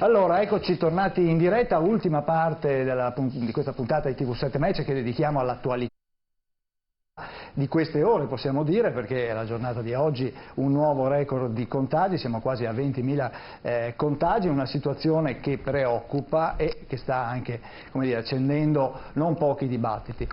Allora, eccoci tornati in diretta, ultima parte di questa puntata di TV7 Match che dedichiamo all'attualità di queste ore, possiamo dire, perché è la giornata di oggi un nuovo record di contagi, siamo quasi a 20.000 contagi, una situazione che preoccupa e che sta anche, come dire, accendendo non pochi dibattiti.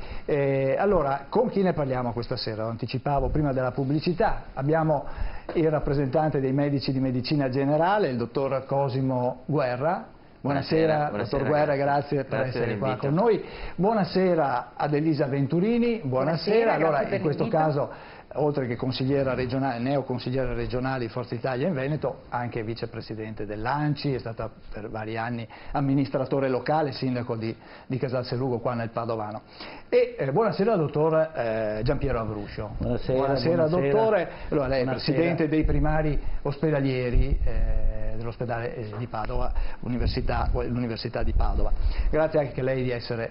Allora, con chi ne parliamo questa sera? Lo anticipavo prima della pubblicità, abbiamo il rappresentante dei medici di medicina generale, il dottor Cosimo Guerra. Buonasera, dottor Guerra, grazie per essere qua con noi. Buonasera ad Elisa Venturini, buonasera. Allora, in questo caso, oltre che consigliera regionale, neoconsigliera regionale di Forza Italia in Veneto, anche vicepresidente dell'ANCI, è stata per vari anni amministratore locale, sindaco di Casalserugo qua nel Padovano. E buonasera al dottor Giampiero Avruscio. Buonasera, dottore. Allora, lei è presidente dei primari ospedalieri dell'ospedale di Padova, l'Università di Padova. Grazie anche a lei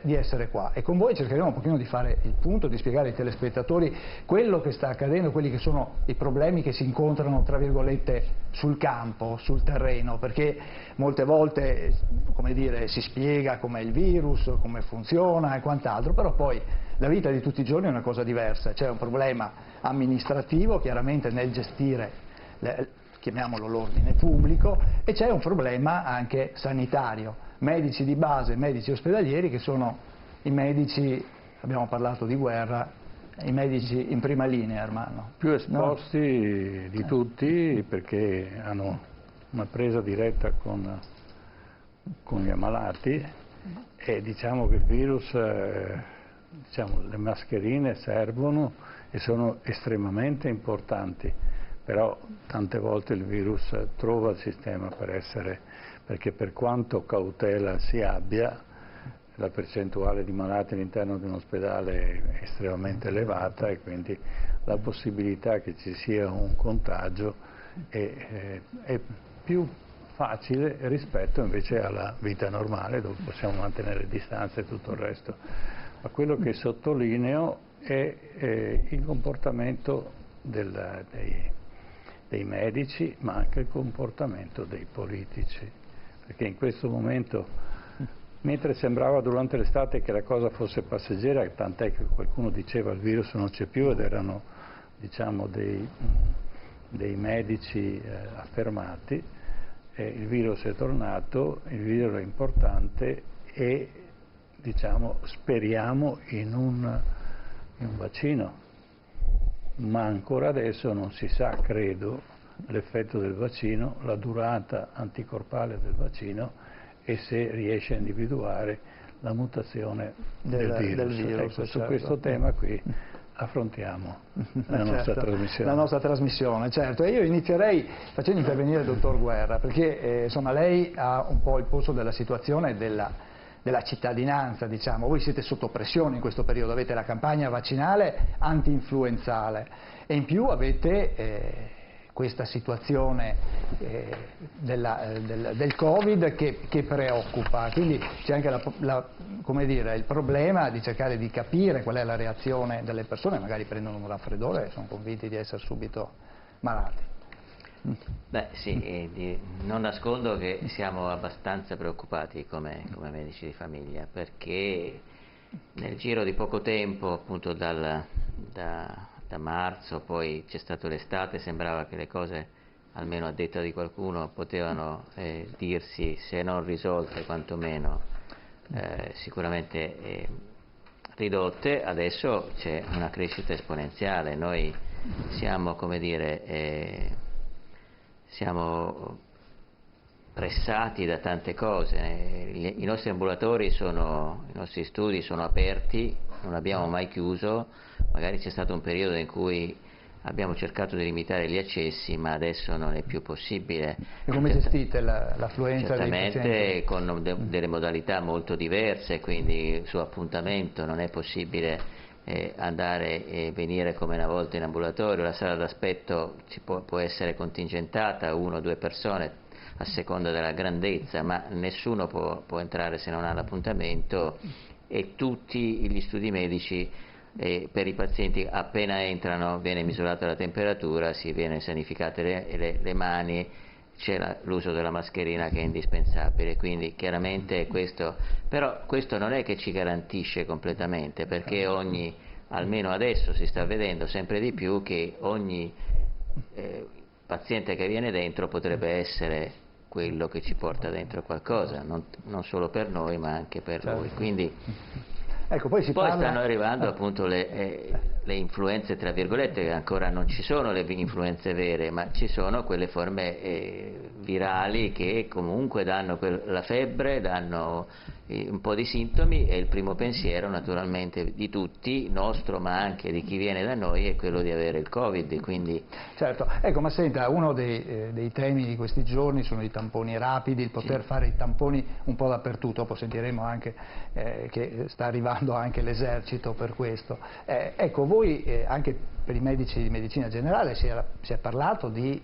di essere qua. E con voi cercheremo un pochino di fare il punto, di spiegare ai telespettatori quello che sta accadendo, quelli che sono i problemi che si incontrano, tra virgolette, sul campo, sul terreno, perché molte volte, come dire, si spiega com'è il virus, come funziona e quant'altro, però poi la vita di tutti i giorni è una cosa diversa, c'è un problema amministrativo, chiaramente nel gestire chiamiamolo l'ordine pubblico, e c'è un problema anche sanitario, medici di base, medici ospedalieri che sono i medici, abbiamo parlato di guerra, i medici in prima linea, Armando. Più esposti di tutti perché hanno una presa diretta con gli ammalati e diciamo che il virus, diciamo, le mascherine servono e sono estremamente importanti. Però tante volte il virus trova il sistema perché per quanto cautela si abbia, la percentuale di malati all'interno di un ospedale è estremamente elevata e quindi la possibilità che ci sia un contagio è più facile rispetto invece alla vita normale dove possiamo mantenere distanze e tutto il resto. Ma quello che sottolineo è il comportamento dei medici, ma anche il comportamento dei politici, perché in questo momento, mentre sembrava durante l'estate che la cosa fosse passeggera, tant'è che qualcuno diceva il virus non c'è più ed erano, diciamo, dei medici affermati, il virus è tornato, il virus è importante e, diciamo, speriamo in un vaccino. Ma ancora adesso non si sa, credo, l'effetto del vaccino, la durata anticorpale del vaccino e se riesce a individuare la mutazione del virus. Ecco, certo. Su questo tema qui affrontiamo la nostra trasmissione. La nostra trasmissione, certo. E io inizierei facendo intervenire il dottor Guerra, perché insomma lei ha un po' il polso della situazione della cittadinanza, diciamo. Voi siete sotto pressione in questo periodo, avete la campagna vaccinale anti-influenzale e in più avete questa situazione del Covid che preoccupa, quindi c'è anche come dire, il problema di cercare di capire qual è la reazione delle persone, magari prendono un raffreddore e sono convinti di essere subito malati. Beh sì, non nascondo che siamo abbastanza preoccupati come medici di famiglia, perché nel giro di poco tempo, appunto da marzo, poi c'è stato l'estate, sembrava che le cose, almeno a detta di qualcuno, potevano dirsi, se non risolte, quantomeno sicuramente ridotte. Adesso c'è una crescita esponenziale, noi siamo, come dire, siamo pressati da tante cose, i nostri ambulatori i nostri studi sono aperti, non abbiamo mai chiuso, magari c'è stato un periodo in cui abbiamo cercato di limitare gli accessi, ma adesso non è più possibile. E come gestite l'affluenza dei pazienti? Certamente con delle modalità molto diverse, quindi su appuntamento non è possibile andare e venire come una volta in ambulatorio, la sala d'aspetto può essere contingentata, 1 o 2 persone a seconda della grandezza, ma nessuno può entrare se non ha l'appuntamento e tutti gli studi medici per i pazienti appena entrano viene misurata la temperatura, si viene sanificate le mani, c'è l'uso della mascherina che è indispensabile, quindi chiaramente questo, però questo non è che ci garantisce completamente, perché almeno adesso si sta vedendo sempre di più che ogni paziente che viene dentro potrebbe essere quello che ci porta dentro qualcosa, non solo per noi ma anche per lui. Quindi, ecco, poi stanno arrivando appunto le influenze, tra virgolette, che ancora non ci sono le influenze vere, ma ci sono quelle forme virali che comunque danno la febbre, danno un po' di sintomi, e il primo pensiero naturalmente di tutti, nostro ma anche di chi viene da noi, è quello di avere il Covid. Quindi... Certo, ecco, ma senta, uno dei temi di questi giorni sono i tamponi rapidi, il poter fare i tamponi un po' dappertutto. Dopo sentiremo anche che sta arrivando anche l'esercito per questo. Ecco, voi anche per i medici di medicina generale si è parlato di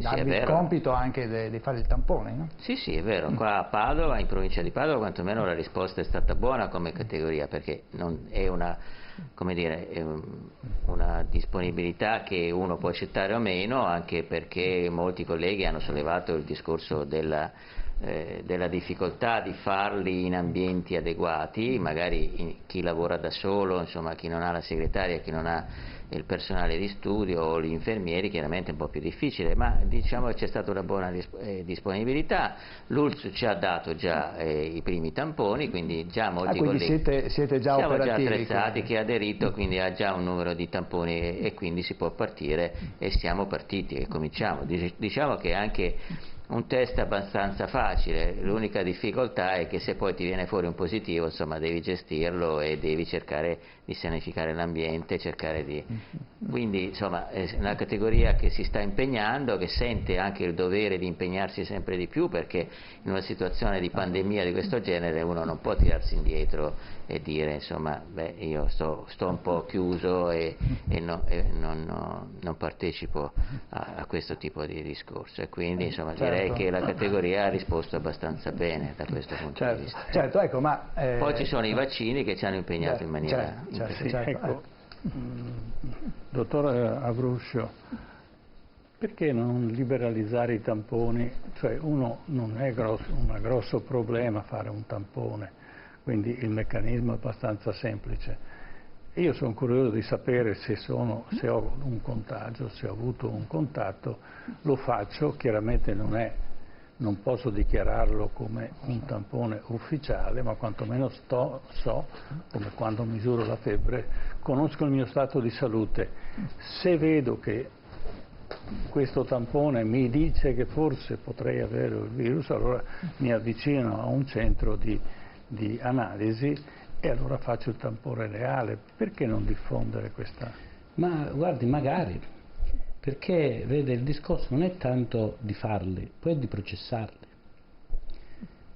darvi il compito anche di fare il tampone, no? Sì, sì, è vero. Qua a Padova, in provincia di Padova, quantomeno la risposta è stata buona come categoria, perché non è come dire, è una disponibilità che uno può accettare o meno, anche perché molti colleghi hanno sollevato il discorso della difficoltà di farli in ambienti adeguati, magari chi lavora da solo, insomma chi non ha la segretaria, chi non ha il personale di studio o gli infermieri, chiaramente è un po' più difficile, ma diciamo che c'è stata una buona disponibilità. L'ULSS ci ha dato già i primi tamponi, quindi già molti colleghi siete già siamo operativi, già attrezzati, chi ha aderito quindi ha già un numero di tamponi e quindi si può partire, e siamo partiti e cominciamo. Diciamo che anche un test abbastanza facile, l'unica difficoltà è che se poi ti viene fuori un positivo, insomma, devi gestirlo e devi cercare di sanificare l'ambiente, quindi insomma è una categoria che si sta impegnando, che sente anche il dovere di impegnarsi sempre di più, perché in una situazione di pandemia di questo genere uno non può tirarsi indietro e dire insomma io sto un po' chiuso e non partecipo a questo tipo di discorso, e quindi insomma direi che la categoria ha risposto abbastanza bene da questo punto di vista. Certo, ecco, ma poi ci sono i vaccini che ci hanno impegnato in maniera ecco, dottor Avruscio, perché non liberalizzare i tamponi? Cioè non è un grosso problema fare un tampone, quindi il meccanismo è abbastanza semplice. Io sono curioso di sapere se ho un contagio, se ho avuto un contatto, lo faccio, chiaramente non posso dichiararlo come un tampone ufficiale, ma quantomeno so, come quando misuro la febbre, conosco il mio stato di salute. Se vedo che questo tampone mi dice che forse potrei avere il virus, allora mi avvicino a un centro di analisi e allora faccio il tampone reale. Perché non diffondere questa? Ma guardi, magari, perché vede, il discorso non è tanto di farli, poi è di processarli.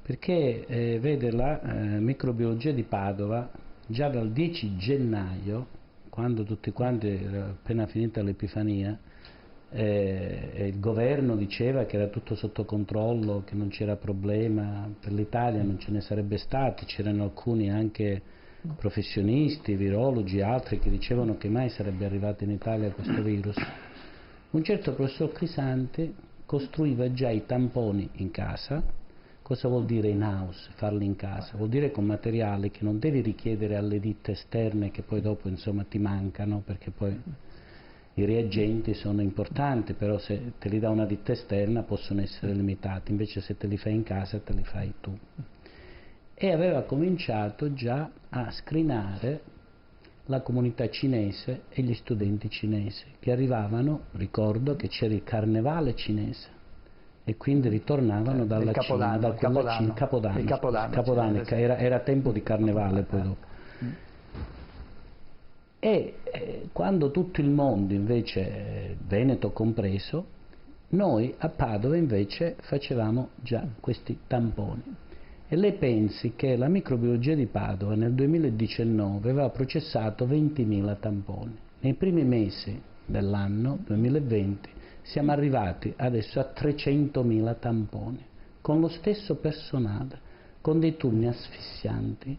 Perché vede, la microbiologia di Padova già dal 10 gennaio, quando tutti quanti era appena finita l'Epifania, il governo diceva che era tutto sotto controllo, che non c'era problema, per l'Italia non ce ne sarebbe stati, c'erano alcuni anche professionisti, virologi, altri che dicevano che mai sarebbe arrivato in Italia questo virus. Un certo professor Crisanti costruiva già i tamponi in casa. Cosa vuol dire in house, farli in casa? Vuol dire con materiali che non devi richiedere alle ditte esterne, che poi dopo insomma ti mancano, perché poi i reagenti sono importanti, però se te li dà una ditta esterna possono essere limitati, invece se te li fai in casa te li fai tu. E aveva cominciato già a screenare la comunità cinese e gli studenti cinesi che arrivavano, ricordo che c'era il carnevale cinese e quindi ritornavano dalla Cina, da quella Cina, Capodanno, era tempo di carnevale poi dopo. E quando tutto il mondo invece, Veneto compreso, noi a Padova invece facevamo già questi tamponi. E lei pensi che la microbiologia di Padova nel 2019 aveva processato 20.000 tamponi. Nei primi mesi dell'anno 2020 siamo arrivati adesso a 300.000 tamponi, con lo stesso personale, con dei turni asfissianti.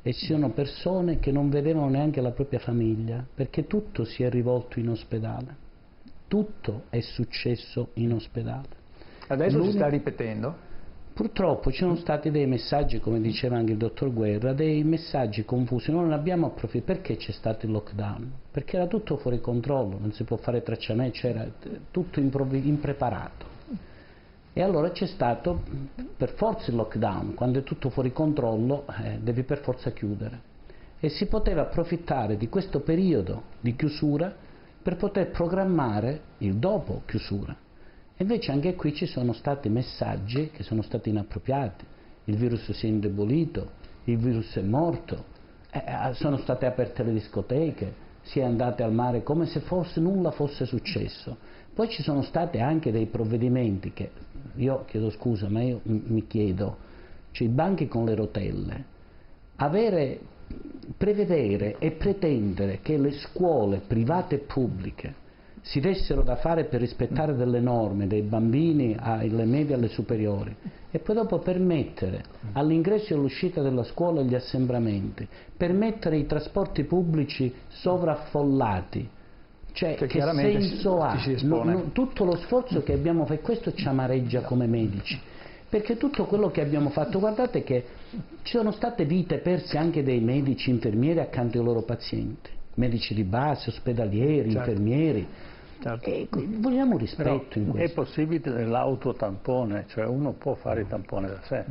E ci sono persone che non vedevano neanche la propria famiglia, perché tutto si è rivolto in ospedale, tutto è successo in ospedale. Adesso si sta ripetendo? Purtroppo ci sono stati dei messaggi, come diceva anche il dottor Guerra, dei messaggi confusi, non ne abbiamo approfittato. Perché c'è stato il lockdown? Perché era tutto fuori controllo, non si può fare tracciamento, c'era tutto impreparato. E allora c'è stato per forza il lockdown, quando è tutto fuori controllo devi per forza chiudere. E si poteva approfittare di questo periodo di chiusura per poter programmare il dopo chiusura. Invece anche qui ci sono stati messaggi che sono stati inappropriati, il virus si è indebolito, il virus è morto, sono state aperte le discoteche, si è andate al mare come se nulla fosse successo. Poi ci sono stati anche dei provvedimenti che, io chiedo scusa, ma io mi chiedo, cioè i banchi con le rotelle, prevedere e pretendere che le scuole private e pubbliche si dessero da fare per rispettare delle norme dei bambini alle medie e alle superiori e poi dopo permettere all'ingresso e all'uscita della scuola gli assembramenti, permettere i trasporti pubblici sovraffollati, cioè che senso ha? Tutto lo sforzo che abbiamo fatto, questo ci amareggia come medici, perché tutto quello che abbiamo fatto, guardate che ci sono state vite perse anche dei medici infermieri accanto ai loro pazienti, medici di base, ospedalieri, certo, infermieri. Certo. E vogliamo rispetto. Però in questo. È possibile l'autotampone, cioè uno può fare il tampone da sé?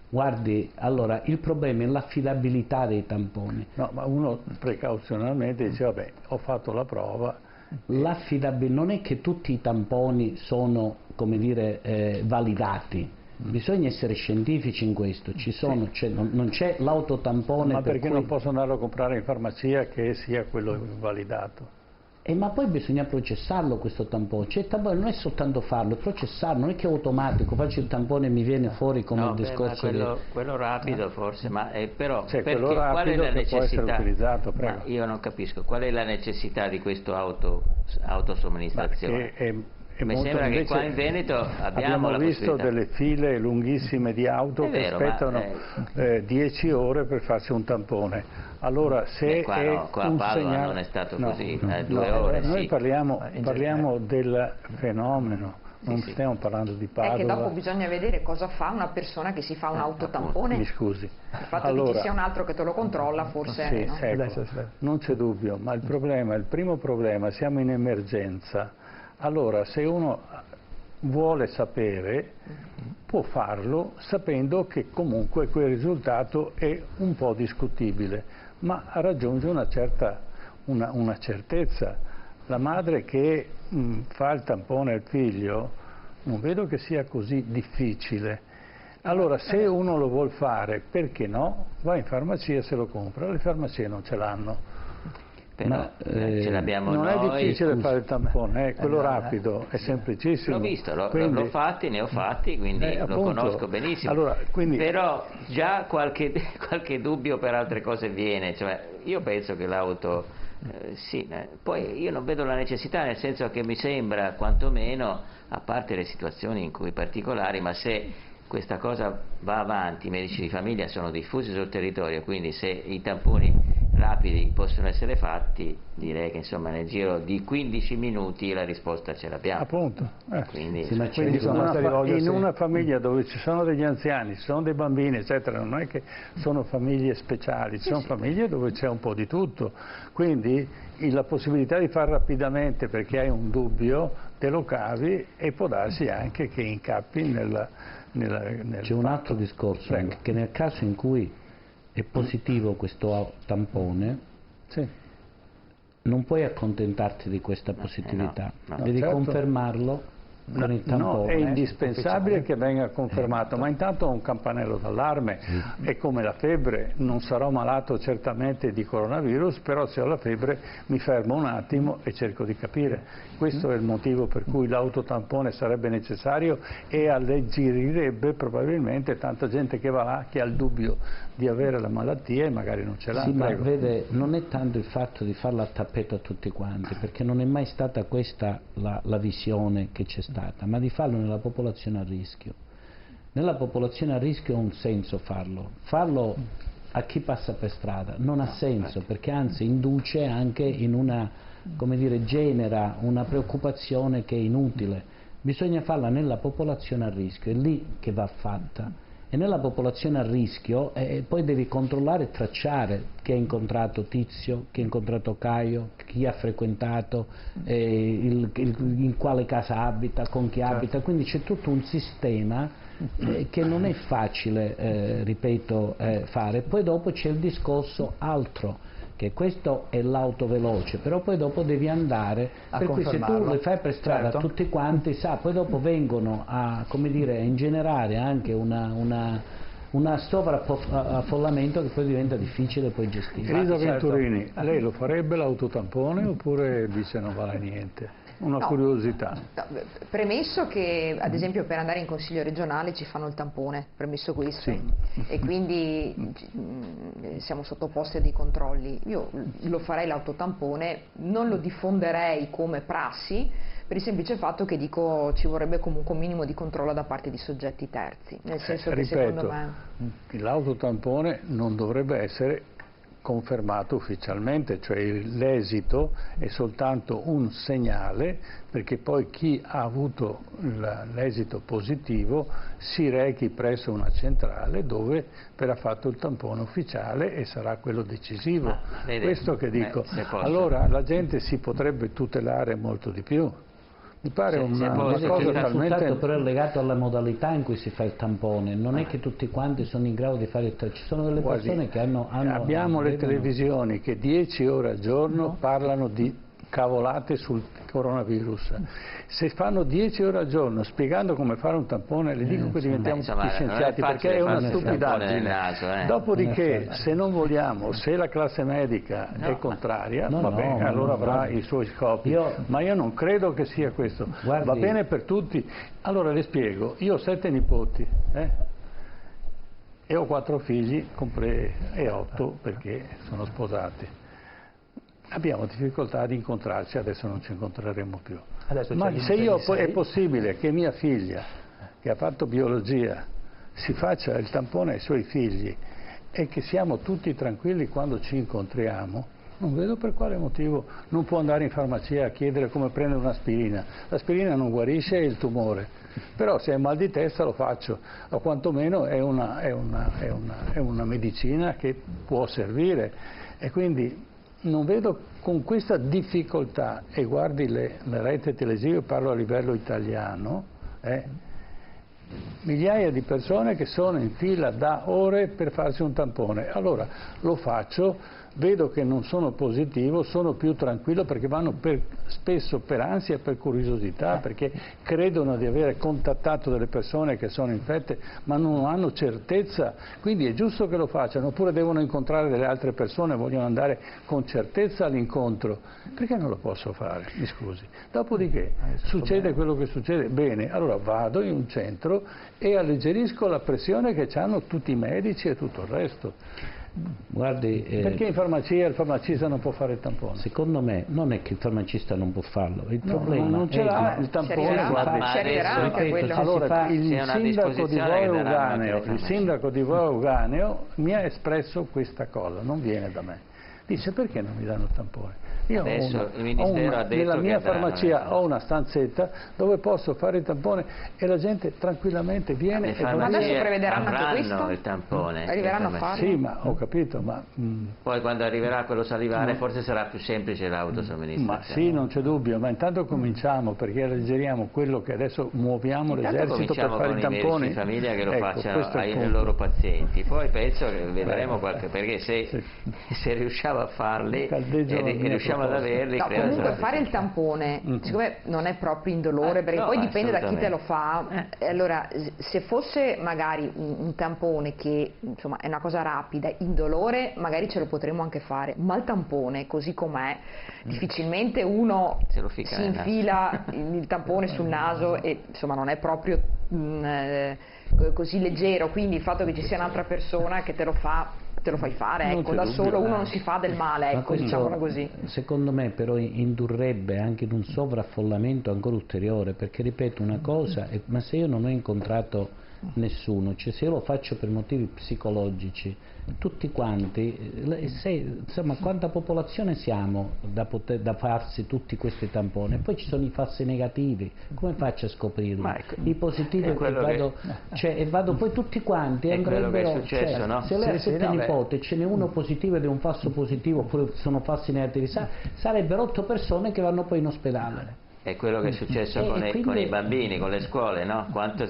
Guardi, allora il problema è l'affidabilità dei tamponi. No, ma uno precauzionalmente dice vabbè, ho fatto la prova. L'affidabilità non è che tutti i tamponi sono, come dire, validati. Bisogna essere scientifici in questo, non c'è l'autotampone. Ma perché non posso andarlo a comprare in farmacia che sia quello validato? Ma poi bisogna processarlo questo tampone, cioè il tampone non è soltanto farlo, è processarlo, non è che è automatico, faccio il tampone e mi viene fuori come il discorso quello rapido forse, ma però quello rapido qual è la necessità? Può essere utilizzato, prego. Ma io non capisco, qual è la necessità di questo autosomministrazione? Mi sembra che qua in Veneto abbiamo visto delle file lunghissime di auto che aspettano 10 ore per farsi un tampone. Allora se qua a Padova non è stato così, 2 ore. Noi parliamo del fenomeno, non stiamo parlando di Padova. È che dopo bisogna vedere cosa fa una persona che si fa un autotampone. Mi scusi. Il fatto che ci sia un altro che te lo controlla forse sì, no? Ecco, non c'è dubbio, ma il primo problema, siamo in emergenza. Allora, se uno vuole sapere, può farlo sapendo che comunque quel risultato è un po' discutibile, ma raggiunge una certezza. La madre che fa il tampone al figlio, non vedo che sia così difficile. Allora, se uno lo vuol fare, perché no? Va in farmacia e se lo compra, le farmacie non ce l'hanno. Ma ce l'abbiamo non noi. È difficile fare il tampone, quello rapido, è semplicissimo. L'ho visto, l'ho fatti, ne ho fatti, quindi lo conosco benissimo. Allora, però già qualche dubbio per altre cose viene, cioè io penso che l'auto poi io non vedo la necessità, nel senso che mi sembra quantomeno, a parte le situazioni in cui particolari, ma se questa cosa va avanti, i medici di famiglia sono diffusi sul territorio, quindi se i tamponi rapidi possono essere fatti, direi che insomma nel giro di 15 minuti la risposta ce l'abbiamo. Appunto. Quindi in una famiglia dove ci sono degli anziani, ci sono dei bambini, eccetera, non è che sono famiglie speciali, ci sono famiglie dove c'è un po' di tutto. Quindi la possibilità di fare rapidamente perché hai un dubbio, te lo cavi e può darsi anche che incappi nel C'è un altro discorso, che nel caso in cui è positivo questo tampone, non puoi accontentarti di questa positività, devi confermarlo con il tampone. No, è indispensabile che venga confermato, ma intanto ho un campanello d'allarme, è come la febbre, non sarò malato certamente di coronavirus, però se ho la febbre mi fermo un attimo e cerco di capire. Questo è il motivo per cui l'autotampone sarebbe necessario e alleggerirebbe probabilmente tanta gente che va là, che ha il dubbio di avere la malattia e magari non ce l'ha. Sì, ma vede, non è tanto il fatto di farla a tappeto a tutti quanti, perché non è mai stata questa la visione che c'è stata, ma di farlo nella popolazione a rischio. Nella popolazione a rischio ha un senso farlo a chi passa per strada non ha senso, perché anzi induce anche in una, come dire, genera una preoccupazione che è inutile. bisogna farla nella popolazione a rischio, è lì che va fatta. E nella popolazione a rischio poi devi controllare e tracciare chi ha incontrato Tizio, chi ha incontrato Caio, chi ha frequentato, in quale casa abita, con chi abita, quindi c'è tutto un sistema che non è facile, ripeto, fare. Poi dopo c'è il discorso altro, che questo è l'auto veloce, però poi dopo devi andare, per cui se tu le fai per strada a tutti quanti, poi dopo vengono a, come dire, a ingenerare anche una sovraffollamento che poi diventa difficile poi gestire. Elisa Venturini, lei lo farebbe l'autotampone oppure dice non vale niente? Una curiosità. No, premesso che ad esempio per andare in consiglio regionale ci fanno il tampone, premesso questo, sì. E quindi siamo sottoposti a dei controlli. Io lo farei l'autotampone, non lo diffonderei come prassi, per il semplice fatto che dico ci vorrebbe comunque un minimo di controllo da parte di soggetti terzi, nel senso che secondo me l'autotampone non dovrebbe essere confermato ufficialmente, cioè l'esito è soltanto un segnale perché poi chi ha avuto l'esito positivo si rechi presso una centrale dove verrà fatto il tampone ufficiale e sarà quello decisivo. Questo che dico. Allora la gente si potrebbe tutelare molto di più. Mi pare una cosa il talmente... risultato però è legato alla modalità in cui si fa il tampone, non è che tutti quanti sono in grado di fare il tampone, ci sono delle persone che abbiamo le televisioni che 10 ore al giorno parlano di cavolate sul coronavirus. Se fanno 10 ore al giorno spiegando come fare un tampone, le dico che diventiamo tutti scienziati, perché è una stupidaggine. Dopodiché, se non vogliamo, se la classe medica è contraria, allora avrà i suoi scopi. Ma io non credo che sia questo. Va bene per tutti. Allora le spiego, io ho 7 nipoti, e ho 4 figli, e 8 perché sono sposati. Abbiamo difficoltà ad incontrarci, adesso non ci incontreremo più. Ma se è possibile che mia figlia, che ha fatto biologia, si faccia il tampone ai suoi figli e che siamo tutti tranquilli quando ci incontriamo, non vedo per quale motivo non può andare in farmacia a chiedere come prendere un'aspirina. L'aspirina non guarisce il tumore, però se hai mal di testa lo faccio, o quantomeno è una medicina che può servire. E quindi non vedo con questa difficoltà, e guardi le reti televisive, parlo a livello italiano, migliaia di persone che sono in fila da ore per farsi un tampone. Allora lo faccio, vedo che non sono positivo, sono più tranquillo perché vanno spesso per ansia, per curiosità, perché credono di avere contattato delle persone che sono infette ma non hanno certezza, quindi è giusto che lo facciano, oppure devono incontrare delle altre persone, vogliono andare con certezza all'incontro. Perché non lo posso fare? Mi scusi. Dopodiché succede quello che succede, bene, allora vado in un centro e alleggerisco la pressione che hanno tutti i medici e tutto il resto. Guardi, perché in farmacia il farmacista non può fare il tampone? Secondo me non è che il farmacista non può farlo, il problema non ce l'ha il tampone. Allora il sindaco di Voi Euganeo mi ha espresso questa cosa, non viene da me. Dice: perché non mi danno il tampone? Io nella mia farmacia ho una stanzetta dove posso fare il tampone e la gente tranquillamente viene. Ma adesso prevederanno anche questo? Il tampone. Arriveranno a farlo? Sì, ma ho capito, ma... Poi quando arriverà quello salivare forse sarà più semplice l'autosomministrazione. Ma sì, non c'è dubbio, ma intanto cominciamo, perché alleggeriamo quello che adesso muoviamo l'esercito per fare i tamponi. Di famiglia che lo facciano ai loro pazienti. Poi penso che vedremo perché se riusciamo a farli e riusciamo ad averli, comunque fare il tampone siccome non è proprio indolore, perché poi dipende da chi te lo fa. Allora se fosse magari un tampone che insomma è una cosa rapida, indolore, magari ce lo potremmo anche fare, ma il tampone così com'è difficilmente uno si infila il tampone sul naso e insomma non è proprio così leggero, quindi il fatto che ci sia un'altra persona che te lo fa te lo fai fare, ecco, da solo uno non si fa del male, ecco, diciamolo così. Secondo me però indurrebbe anche in un sovraffollamento ancora ulteriore, perché ripeto una cosa, ma se io non ho incontrato nessuno, cioè se io lo faccio per motivi psicologici, tutti quanti, insomma quanta popolazione siamo da farsi tutti questi tamponi? Poi ci sono i falsi negativi, come faccio a scoprirli? I positivi e vado poi tutti quanti, andrebbero, successo, no? Se lei ha 7 nipoti, ce n'è uno positivo ed è un falso positivo, oppure sono falsi negativi, sarebbero 8 persone che vanno poi in ospedale. È quello che è successo con i bambini, con le scuole, no?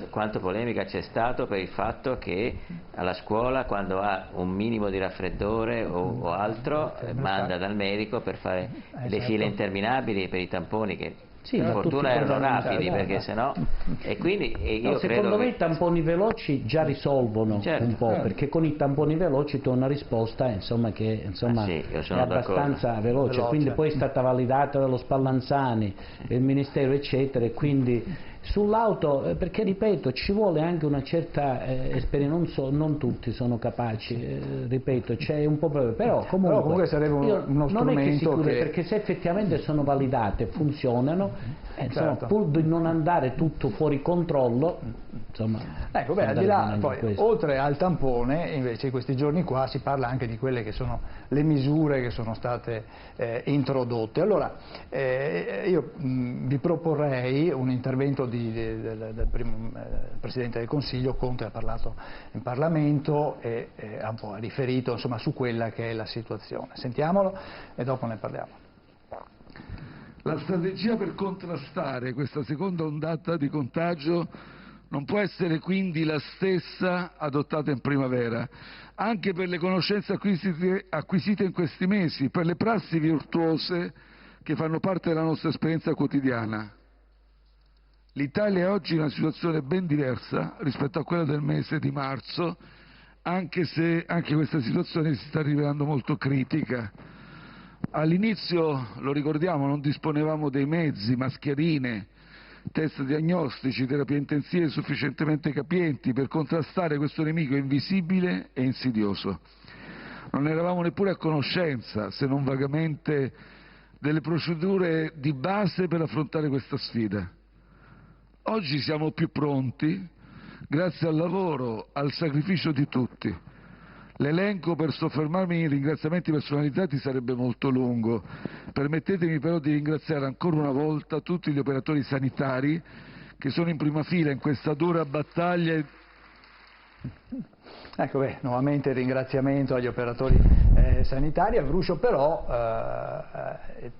Quanto polemica c'è stato per il fatto che alla scuola, quando ha un minimo di raffreddore o altro, manda dal medico per fare le file interminabili per i tamponi, che per fortuna erano rapidi, perché sennò... E quindi io secondo me i tamponi veloci già risolvono un po', perché con i tamponi veloci tu hai una risposta che è abbastanza veloce, quindi poi è stata validata dallo Spallanzani, il Ministero eccetera, e quindi sull'auto, perché ripeto ci vuole anche una certa esperienza, non tutti sono capaci, ripeto c'è un po' però comunque sarebbe uno strumento perché se effettivamente sono validate, funzionano, pur di non andare tutto fuori controllo, ecco, al di là, poi, oltre al tampone invece in questi giorni qua si parla anche di quelle che sono le misure che sono state introdotte. Allora io vi proporrei un intervento del Presidente del Consiglio. Conte ha parlato in Parlamento e ha un po' riferito su quella che è la situazione. Sentiamolo e dopo ne parliamo. La strategia per contrastare questa seconda ondata di contagio non può essere quindi la stessa adottata in primavera, anche per le conoscenze acquisite in questi mesi, per le prassi virtuose che fanno parte della nostra esperienza quotidiana. L'Italia è oggi in una situazione ben diversa rispetto a quella del mese di marzo, anche se anche questa situazione si sta rivelando molto critica. All'inizio, lo ricordiamo, non disponevamo dei mezzi, mascherine, test diagnostici, terapie intensive sufficientemente capienti per contrastare questo nemico invisibile e insidioso. Non eravamo neppure a conoscenza, se non vagamente, delle procedure di base per affrontare questa sfida. Oggi siamo più pronti, grazie al lavoro, al sacrificio di tutti. L'elenco per soffermarmi in ringraziamenti personalizzati sarebbe molto lungo. Permettetemi però di ringraziare ancora una volta tutti gli operatori sanitari che sono in prima fila in questa dura battaglia. Ecco, nuovamente il ringraziamento agli operatori sanitari. A Brusio però il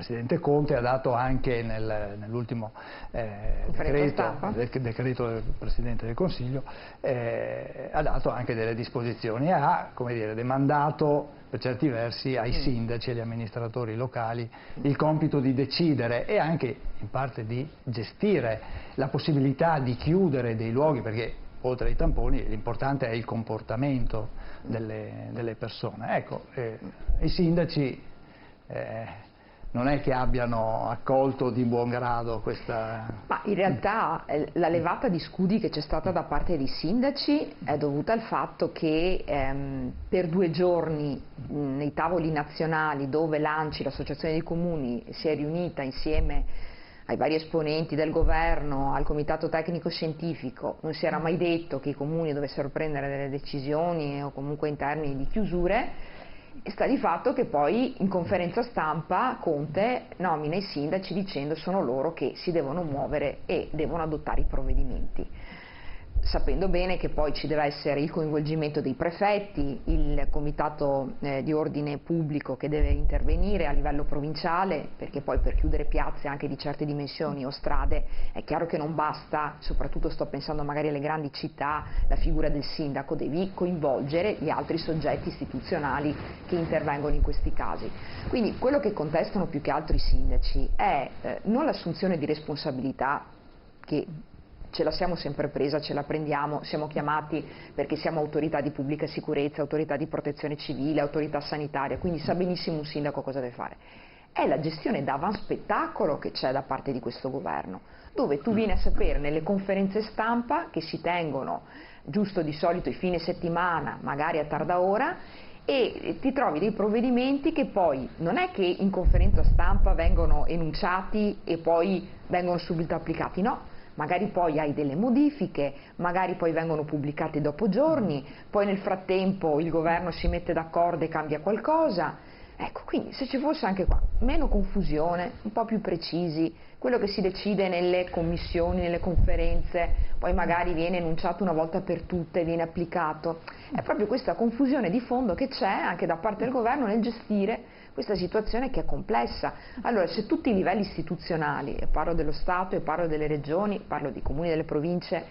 Presidente Conte ha dato anche nell'ultimo decreto del Presidente del Consiglio, ha dato anche delle disposizioni, ha demandato per certi versi ai sindaci e agli amministratori locali il compito di decidere e anche in parte di gestire la possibilità di chiudere dei luoghi, perché oltre ai tamponi l'importante è il comportamento delle persone. Ecco, i sindaci non è che abbiano accolto di buon grado questa... Ma in realtà la levata di scudi che c'è stata da parte dei sindaci è dovuta al fatto che per 2 giorni nei tavoli nazionali dove l'ANCI, l'Associazione dei Comuni, si è riunita insieme ai vari esponenti del governo, al comitato tecnico scientifico, non si era mai detto che i comuni dovessero prendere delle decisioni o comunque in termini di chiusure. E sta di fatto che poi in conferenza stampa Conte nomina i sindaci dicendo sono loro che si devono muovere e devono adottare i provvedimenti, sapendo bene che poi ci deve essere il coinvolgimento dei prefetti, il comitato di ordine pubblico che deve intervenire a livello provinciale, perché poi per chiudere piazze anche di certe dimensioni o strade è chiaro che non basta, soprattutto sto pensando magari alle grandi città, la figura del sindaco, devi coinvolgere gli altri soggetti istituzionali che intervengono in questi casi. Quindi quello che contestano più che altro i sindaci è non l'assunzione di responsabilità, che ce la siamo sempre presa, ce la prendiamo, siamo chiamati perché siamo autorità di pubblica sicurezza, autorità di protezione civile, autorità sanitaria, quindi sa benissimo un sindaco cosa deve fare. è la gestione d'avanspettacolo che c'è da parte di questo governo, dove tu vieni a sapere nelle conferenze stampa che si tengono giusto di solito i fine settimana, magari a tarda ora, e ti trovi dei provvedimenti che poi non è che in conferenza stampa vengono enunciati e poi vengono subito applicati, no, magari poi hai delle modifiche, magari poi vengono pubblicati dopo giorni, poi nel frattempo il governo si mette d'accordo e cambia qualcosa. Ecco, quindi se ci fosse anche qua meno confusione, un po' più precisi, quello che si decide nelle commissioni, nelle conferenze, poi magari viene enunciato una volta per tutte, viene applicato. È proprio questa confusione di fondo che c'è anche da parte del governo nel gestire questa situazione che è complessa. Allora, se tutti i livelli istituzionali, e parlo dello Stato, e parlo delle regioni, parlo dei comuni, delle province,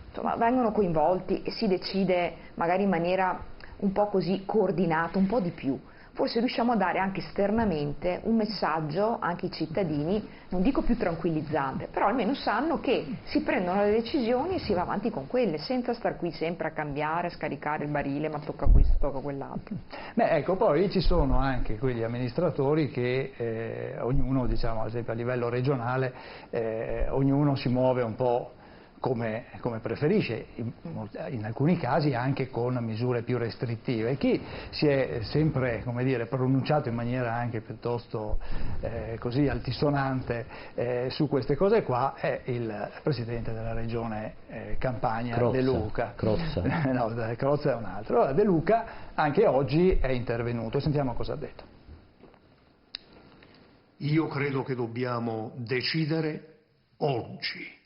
insomma, vengono coinvolti e si decide magari in maniera un po' così coordinata, un po' di più, forse riusciamo a dare anche esternamente un messaggio anche ai cittadini, non dico più tranquillizzante, però almeno sanno che si prendono le decisioni e si va avanti con quelle, senza star qui sempre a cambiare, a scaricare il barile, ma tocca questo, tocca quell'altro. Beh, ecco, poi ci sono anche quegli amministratori che ognuno, diciamo, ad esempio a livello regionale, ognuno si muove un po' come preferisce, in alcuni casi anche con misure più restrittive. Chi si è sempre, come dire, pronunciato in maniera anche piuttosto così altisonante su queste cose qua è il Presidente della Regione Campania, Crozza, De Luca. Crozza. No, Crozza è un altro. Allora, De Luca anche oggi è intervenuto, sentiamo cosa ha detto. Io credo che dobbiamo decidere oggi,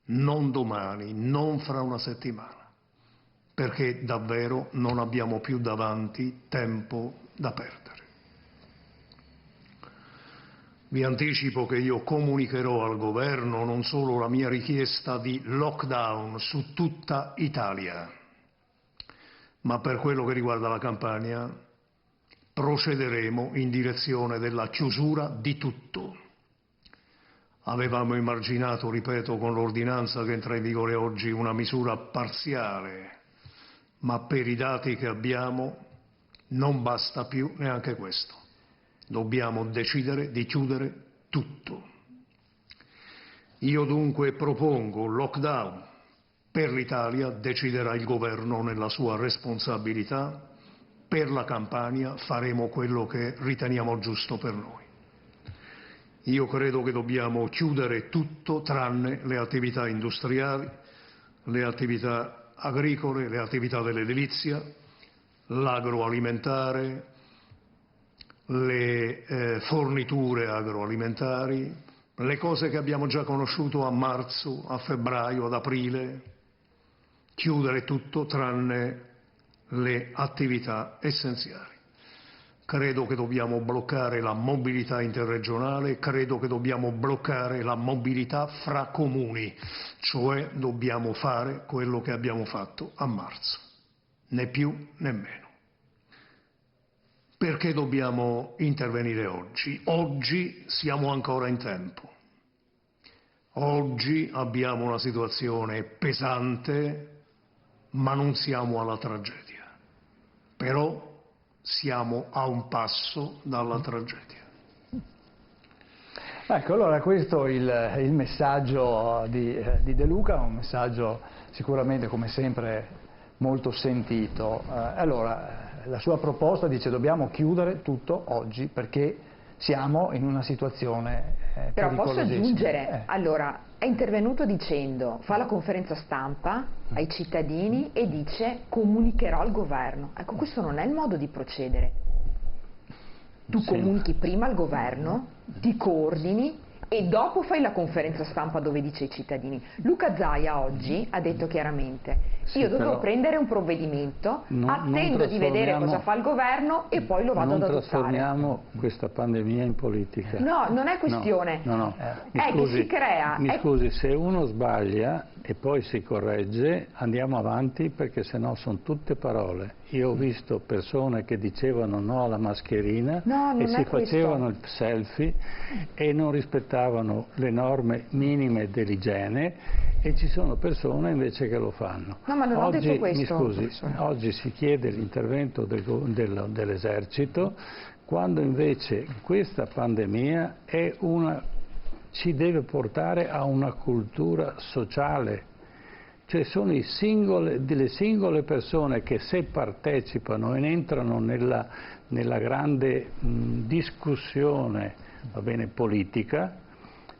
non domani, non fra una settimana, perché davvero non abbiamo più davanti tempo da perdere. Vi anticipo che io comunicherò al governo non solo la mia richiesta di lockdown su tutta Italia, ma per quello che riguarda la Campania procederemo in direzione della chiusura di tutto. Avevamo immaginato, ripeto, con l'ordinanza che entra in vigore oggi una misura parziale, ma per i dati che abbiamo non basta più neanche questo. Dobbiamo decidere di chiudere tutto. Io dunque propongo un lockdown per l'Italia, deciderà il governo nella sua responsabilità, per la Campania faremo quello che riteniamo giusto per noi. Io credo che dobbiamo chiudere tutto tranne le attività industriali, le attività agricole, le attività dell'edilizia, l'agroalimentare, le forniture agroalimentari, le cose che abbiamo già conosciuto a marzo, a febbraio, ad aprile, chiudere tutto tranne le attività essenziali. Credo che dobbiamo bloccare la mobilità interregionale, credo che dobbiamo bloccare la mobilità fra comuni, cioè dobbiamo fare quello che abbiamo fatto a marzo, né più né meno. Perché dobbiamo intervenire oggi? Oggi siamo ancora in tempo. Oggi abbiamo una situazione pesante, ma non siamo alla tragedia. Però siamo a un passo dalla tragedia. Ecco, allora questo è il messaggio di De Luca, un messaggio sicuramente come sempre molto sentito. Allora, la sua proposta dice dobbiamo chiudere tutto oggi perché siamo in una situazione Però posso pericolosissima. aggiungere, allora, è intervenuto dicendo, fa la conferenza stampa ai cittadini e dice comunicherò al governo. Ecco, questo non è il modo di procedere. Tu comunichi prima al governo, ti coordini e dopo fai la conferenza stampa dove dice ai cittadini. Luca Zaia oggi ha detto chiaramente io dovevo prendere un provvedimento, attendo di vedere cosa fa il governo e poi lo vado ad adottare. Non trasformiamo questa pandemia in politica. No, non è questione. No. È che si crea. Mi scusi, se uno sbaglia e poi si corregge, andiamo avanti perché sennò sono tutte parole. Io ho visto persone che dicevano no alla mascherina e si facevano il selfie e non rispettavano le norme minime dell'igiene e ci sono persone invece che lo fanno. No, ma non ho detto questo. Mi scusi, oggi si chiede l'intervento dell'esercito quando invece questa pandemia ci deve portare a una cultura sociale. Cioè sono delle singole persone che se partecipano ed entrano nella grande discussione, va bene, politica,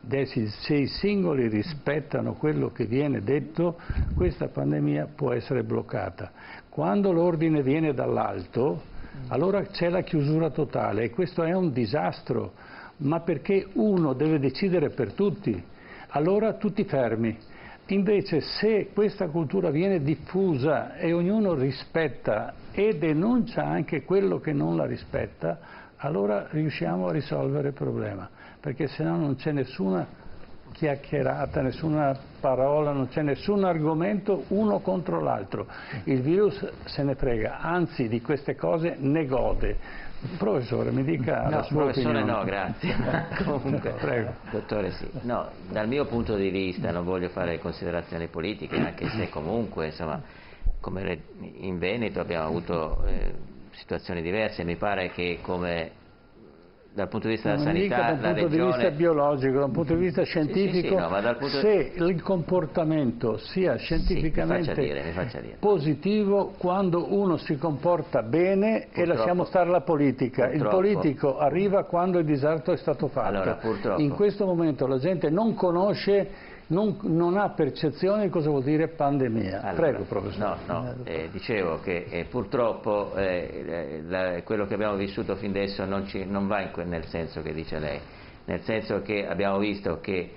se i singoli rispettano quello che viene detto, questa pandemia può essere bloccata. Quando l'ordine viene dall'alto, allora c'è la chiusura totale e questo è un disastro, ma perché uno deve decidere per tutti, allora tutti fermi. Invece se questa cultura viene diffusa e ognuno rispetta e denuncia anche quello che non la rispetta, allora riusciamo a risolvere il problema, perché se no non c'è nessuna chiacchierata, nessuna parola, non c'è nessun argomento uno contro l'altro. Il virus se ne frega, anzi di queste cose ne gode. Professore, mi dica la sua opinione. No, grazie. Comunque, prego. Dottore, sì. No, dal mio punto di vista non voglio fare considerazioni politiche, anche se comunque, insomma, come in Veneto abbiamo avuto situazioni diverse. Mi pare che come dal punto di vista della sanità, dal punto di vista biologico, dal punto di vista scientifico, se il comportamento sia scientificamente mi faccia dire. positivo quando uno si comporta bene, purtroppo, e lasciamo stare la politica. Il politico arriva quando il disastro è stato fatto. Allora, in questo momento la gente non conosce, non ha percezione di cosa vuol dire pandemia. Allora, prego, professore. Dicevo che purtroppo quello che abbiamo vissuto fin adesso non va nel senso che dice lei, nel senso che abbiamo visto che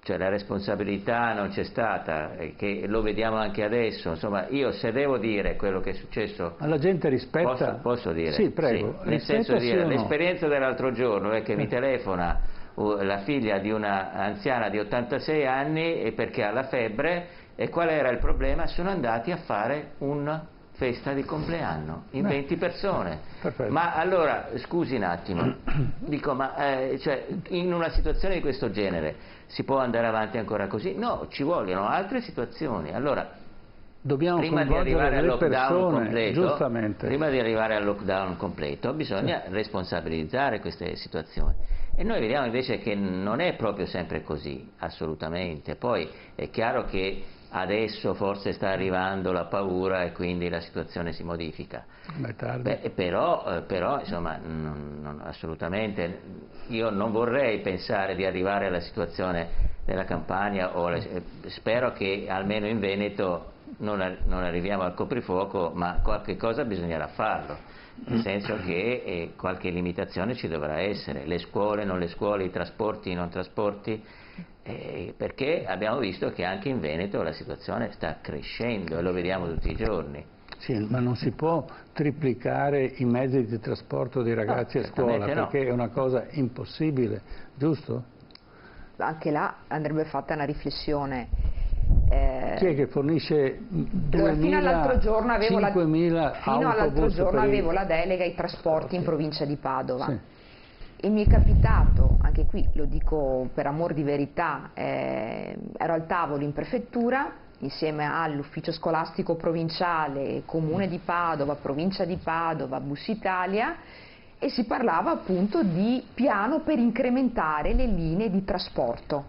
cioè la responsabilità non c'è stata, che lo vediamo anche adesso. Insomma, io se devo dire quello che è successo, ma la gente rispetta? Posso dire? Sì, prego. Sì, nel senso di dire, l'esperienza dell'altro giorno è che mi telefona la figlia di una anziana di 86 anni e perché ha la febbre, e qual era il problema? Sono andati a fare una festa di compleanno in 20 persone. Perfetto. Ma allora, scusi un attimo, dico, ma cioè, in una situazione di questo genere si può andare avanti ancora così? No, ci vogliono altre situazioni. Allora, dobbiamo prima di arrivare al lockdown completo, giustamente. Prima di arrivare al lockdown completo bisogna responsabilizzare queste situazioni. E noi vediamo invece che non è proprio sempre così, assolutamente. Poi è chiaro che adesso forse sta arrivando la paura e quindi la situazione si modifica. Però insomma, assolutamente, io non vorrei pensare di arrivare alla situazione della Campania, spero che almeno in Veneto non arriviamo al coprifuoco, ma qualche cosa bisognerà farlo. Nel senso che qualche limitazione ci dovrà essere, le scuole, non le scuole, i trasporti, non trasporti, perché abbiamo visto che anche in Veneto la situazione sta crescendo e lo vediamo tutti i giorni. Sì, ma non si può triplicare i mezzi di trasporto dei ragazzi a scuola, perché è una cosa impossibile, giusto? Anche là andrebbe fatta una riflessione. Chi è che fornisce 2.000, fino all'altro giorno avevo 5.000 fino all'altro giorno avevo la delega ai trasporti in provincia di Padova. Sì. E mi è capitato, anche qui lo dico per amor di verità, ero al tavolo in prefettura insieme all'ufficio scolastico provinciale, comune di Padova, provincia di Padova, Bus Italia, e si parlava appunto di piano per incrementare le linee di trasporto.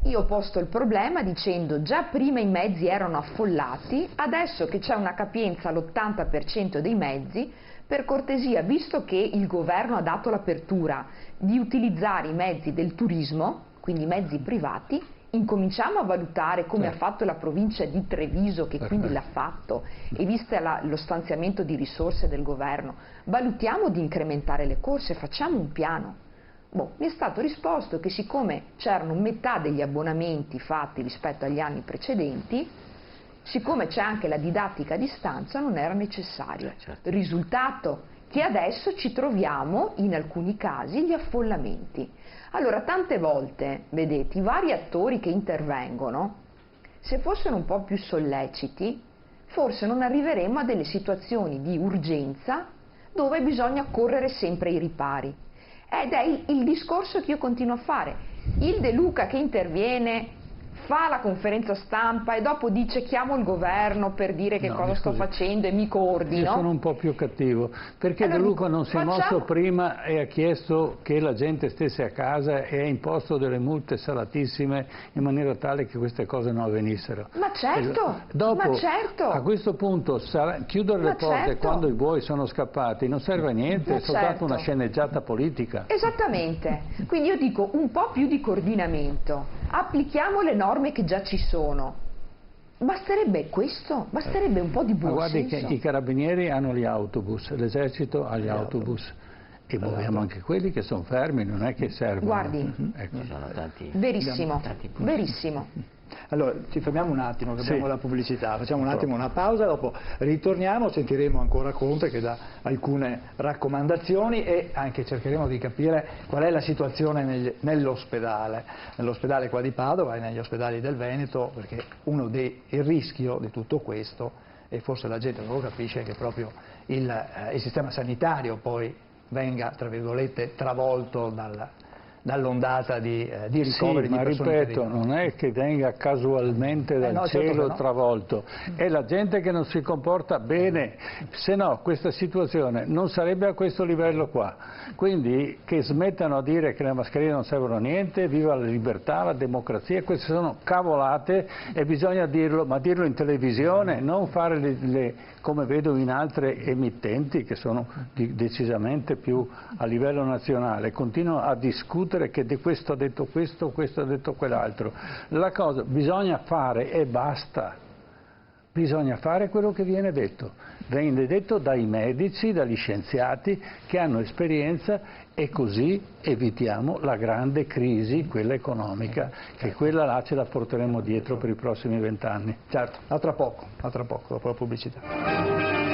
Io ho posto il problema dicendo già prima i mezzi erano affollati, adesso che c'è una capienza all'80% dei mezzi, per cortesia, visto che il governo ha dato l'apertura di utilizzare i mezzi del turismo, quindi mezzi privati, incominciamo a valutare come ha fatto la provincia di Treviso, che quindi l'ha fatto, e vista lo stanziamento di risorse del governo, valutiamo di incrementare le corse, facciamo un piano. Mi è stato risposto che siccome c'erano metà degli abbonamenti fatti rispetto agli anni precedenti, siccome c'è anche la didattica a distanza non era necessario. Certo. Risultato che adesso ci troviamo in alcuni casi gli affollamenti. Allora tante volte, vedete, i vari attori che intervengono, se fossero un po' più solleciti, forse non arriveremmo a delle situazioni di urgenza dove bisogna correre sempre ai ripari. Ed è il discorso che io continuo a fare. Il De Luca che interviene fa la conferenza stampa e dopo dice chiamo il governo per dire che cosa sto facendo e mi coordino. Io sono un po' più cattivo, perché allora, De Luca non si è mosso prima e ha chiesto che la gente stesse a casa e ha imposto delle multe salatissime in maniera tale che queste cose non avvenissero. Ma certo, dopo, ma certo. A questo punto chiudere le porte quando i buoi sono scappati non serve a niente, è soltanto una sceneggiata politica. Esattamente, quindi io dico un po' più di coordinamento, applichiamo le norme che già ci sono. Basterebbe questo, basterebbe un po' di buon senso. Guardi che i carabinieri hanno gli autobus, l'esercito ha gli autobus e muoviamo anche quelli che sono fermi, non è che servono. Guardi, ecco. verissimo, verissimo. Allora, ci fermiamo un attimo, che abbiamo la pubblicità, facciamo un attimo una pausa, dopo ritorniamo, sentiremo ancora Conte che dà alcune raccomandazioni e anche cercheremo di capire qual è la situazione nell'ospedale qua di Padova e negli ospedali del Veneto, perché il rischio di tutto questo, e forse la gente non lo capisce, è che proprio il sistema sanitario poi venga, tra virgolette, travolto dall'ondata di ricoveri sì, di persone. Ma ripeto, non è che venga casualmente dal cielo travolto, è la gente che non si comporta bene, se no questa situazione non sarebbe a questo livello qua. Quindi che smettano a dire che le mascherine non servono a niente, viva la libertà, la democrazia, queste sono cavolate e bisogna dirlo, ma dirlo in televisione, non fare come vedo in altre emittenti che sono decisamente più a livello nazionale, continuano a discutere che di questo ha detto questo, questo ha detto quell'altro. La cosa bisogna fare e basta, bisogna fare quello che viene detto dai medici, dagli scienziati che hanno esperienza, e così evitiamo la grande crisi, quella economica, che quella là ce la porteremo dietro per i prossimi 20 anni. Certo, a tra poco, dopo la pubblicità.